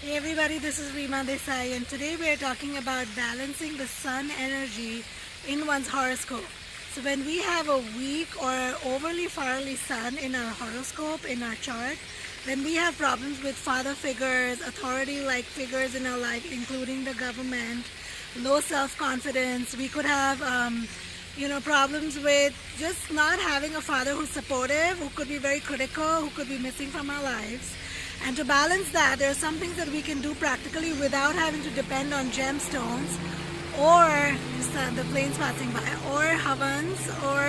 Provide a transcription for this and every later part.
Hey everybody, this is Rima Desai, and today we are talking about balancing the sun energy in one's horoscope. So when we have a weak or overly fiery sun in our horoscope, in our chart, when we have problems with father figures, authority-like figures in our life, including the government, low self-confidence, we could have problems with just not having a father who's supportive, who could be very critical, who could be missing from our lives. And to balance that, there are some things that we can do practically without having to depend on gemstones or just the planes passing by, or havans, or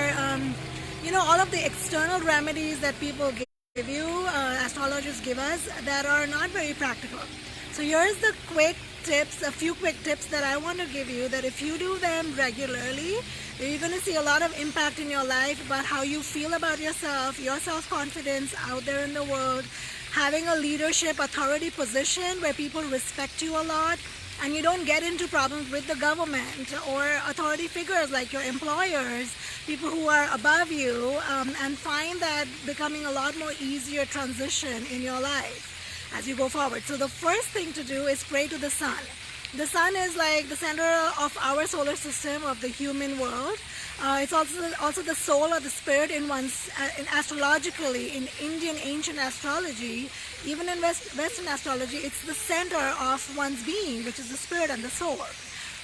all of the external remedies that people give you, astrologers give us, that are not very practical. So here's the quick tips, a few quick tips that I want to give you, that if you do them regularly, you're going to see a lot of impact in your life about how you feel about yourself, your self-confidence out there in the world, having a leadership authority position where people respect you a lot, and you don't get into problems with the government or authority figures like your employers, people who are above you, and find that becoming a lot more easier transition in your life as you go forward. So the first thing to do is pray to the sun. The sun is like the center of our solar system, of the human world. It's also the soul or the spirit in one's, astrologically, in Indian ancient astrology, even in Western astrology, it's the center of one's being, which is the spirit and the soul.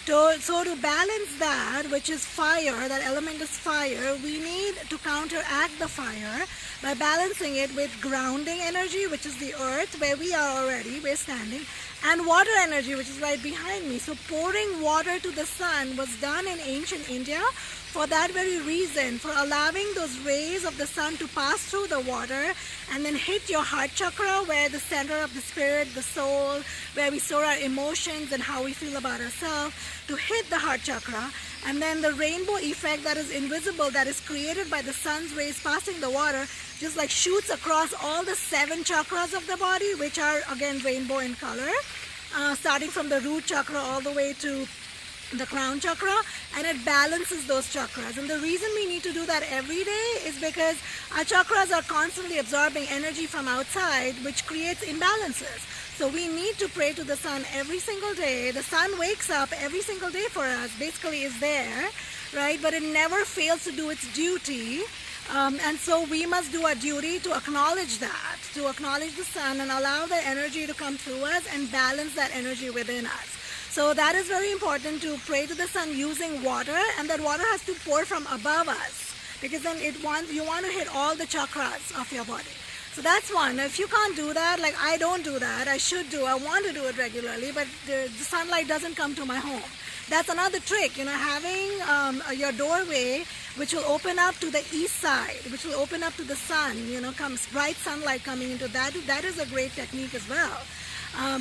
So to balance that, which is fire, that element is fire, we need to counteract the fire by balancing it with grounding energy, which is the earth, where we are already, we're standing, and water energy, which is right behind me. So pouring water to the sun was done in ancient India for that very reason, for allowing those rays of the sun to pass through the water and then hit your heart chakra, where the center of the spirit, the soul, where we store our emotions and how we feel about ourselves, to hit the heart chakra. And then the rainbow effect that is invisible, that is created by the sun's rays passing the water, just like shoots across all the 7 chakras of the body, which are again rainbow in color, starting from the root chakra all the way to the crown chakra, and it balances those chakras. And the reason we need to do that every day is because our chakras are constantly absorbing energy from outside, which creates imbalances. So we need to pray to the sun every single day. The sun wakes up every single day for us, basically is there, right? But it never fails to do its duty. And so we must do our duty to acknowledge that, to acknowledge the sun and allow the energy to come through us and balance that energy within us. So that is very important, to pray to the sun using water, and that water has to pour from above us, because then you want to hit all the chakras of your body. So that's one. Now, if you can't do that, like I don't do that, I want to do it regularly, but the sunlight doesn't come to my home. That's another trick, having your doorway, which will open up to the east side, which will open up to the sun, comes bright sunlight coming into that. That is a great technique as well.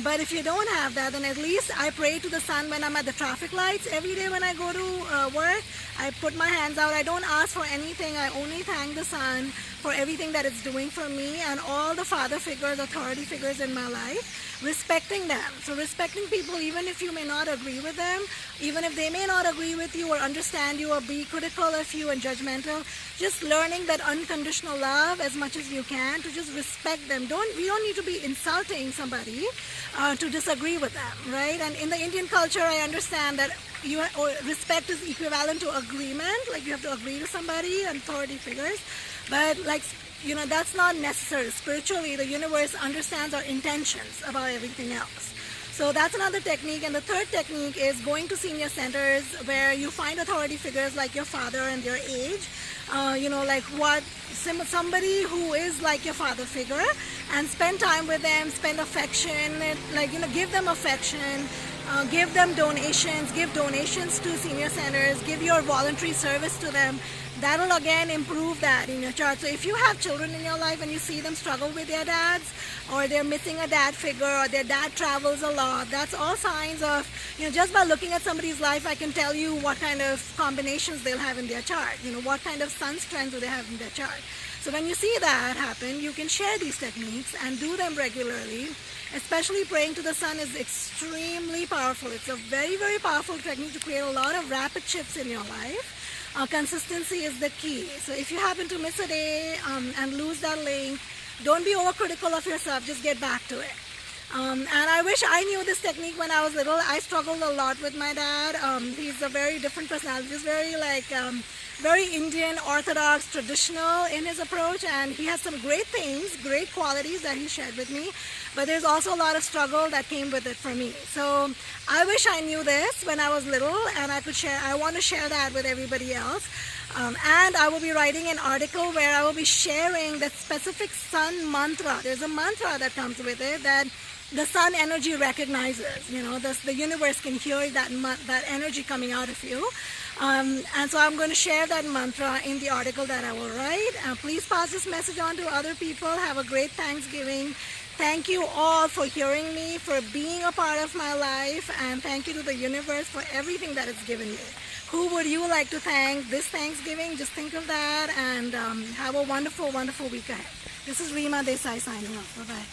But if you don't have that, then at least I pray to the sun when I'm at the traffic lights. Every day when I go to work, I put my hands out. I don't ask for anything. I only thank the sun for everything that it's doing for me and all the father figures, authority figures in my life, respecting them. So respecting people, even if you may not agree with them, even if they may not agree with you or understand you or be critical of you and judgmental, just learning that unconditional love as much as you can, to just respect them. We don't need to be insulting somebody to disagree with them, right? And in the Indian culture, I understand that respect is equivalent to agreement, like you have to agree to somebody and authority figures, but that's not necessary. Spiritually, the universe understands our intentions about everything else. So that's another technique. And the third technique is going to senior centers where you find authority figures like your father and their age, somebody who is like your father figure, and spend time with them, spend affection, give them affection, give them donations, give donations to senior centers, give your voluntary service to them. That'll again improve that in your chart. So if you have children in your life and you see them struggle with their dads, or they're missing a dad figure, or their dad travels a lot, that's all signs of, just by looking at somebody's life, I can tell you what kind of combinations they'll have in their chart, what kind of sun strength do they have in their chart. So when you see that happen, you can share these techniques and do them regularly. Especially praying to the sun is extremely powerful. It's a very, very powerful technique to create a lot of rapid shifts in your life. Consistency is the key. So if you happen to miss a day and lose that link, don't be overcritical of yourself. Just get back to it. And I wish I knew this technique when I was little. I struggled a lot with my dad. He's a very different personality. He's very very Indian, orthodox, traditional in his approach, and he has some great things, great qualities that he shared with me, but there's also a lot of struggle that came with it for me. So I wish I knew this when I was little, and I want to share that with everybody else. And I will be writing an article where I will be sharing the specific sun mantra. There's a mantra that comes with it that the sun energy recognizes. The universe can hear that energy coming out of you. And so I'm going to share that mantra in the article that I will write. Please pass this message on to other people. Have a great Thanksgiving. Thank you all for hearing me, for being a part of my life, and thank you to the universe for everything that it's given me. Who would you like to thank this Thanksgiving? Just think of that, and have a wonderful, wonderful week ahead. This is Reema Desai signing off. Bye-bye.